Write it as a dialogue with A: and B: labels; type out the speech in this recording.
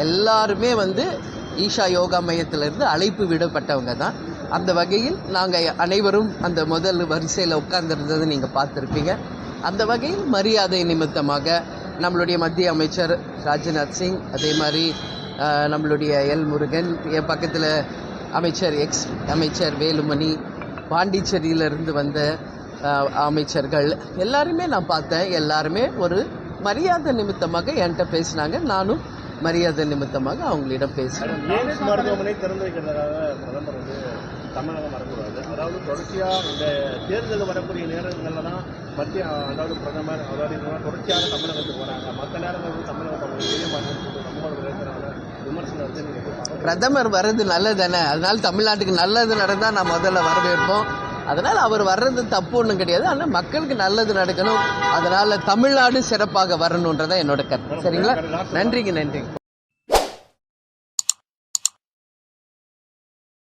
A: எல்லாருமே ஈஷா யோகா மையத்திலிருந்து அழைப்பு விடப்பட்டவங்க தான். அந்த வகையில் நாங்கள் அனைவரும் அந்த முதல் வரிசையில் உட்கார்ந்துருந்ததை நீங்கள் பார்த்துருப்பீங்க. அந்த வகையில் மரியாதை நிமித்தமாக நம்மளுடைய மத்திய அமைச்சர் ராஜ்நாத் சிங், அதே மாதிரி நம்மளுடைய எல் முருகன், என் பக்கத்தில் அமைச்சர் வேலுமணி, பாண்டிச்சேரியிலிருந்து வந்த அமைச்சர்கள் எல்லாருமே நான் பார்த்தேன். எல்லாருமே ஒரு மரியாதை நிமித்தமாக என்கிட்ட பேசினாங்க. நானும் மரியாதை நிமித்தமாக அவங்களிடம் பேசினேன்.
B: எய்ம்ஸ் மருத்துவமனை திறந்து வைக்கிறதுக்காக பிரதமர் தமிழகம் வரக்கூடாது. அதாவது தொடர்ச்சியாக இந்த தேர்தல் வரக்கூடிய நேரங்களில் தான் மத்திய பிரதமர் தொடர்ச்சியாக தமிழகத்துக்கு வராங்க. மற்ற நேரங்கள் தமிழகத்தை செய்ய மாட்டேன்னு விமர்சனம்.
A: பிரதமர் வர்றது நல்லதானே, அதனால தமிழ்நாட்டுக்கு நல்லது நடந்தால் நான் முதல்ல வரவேற்போம். அதனால் அவர் வர்றது தப்பு ஒன்றும் கிடையாது. ஆனால் மக்களுக்கு நல்லது நடக்கணும். அதனால் தமிழ்நாடு சிறப்பாக வரணுன்றதான் என்னோட கருத்து. சரிங்களா? நன்றிங்க.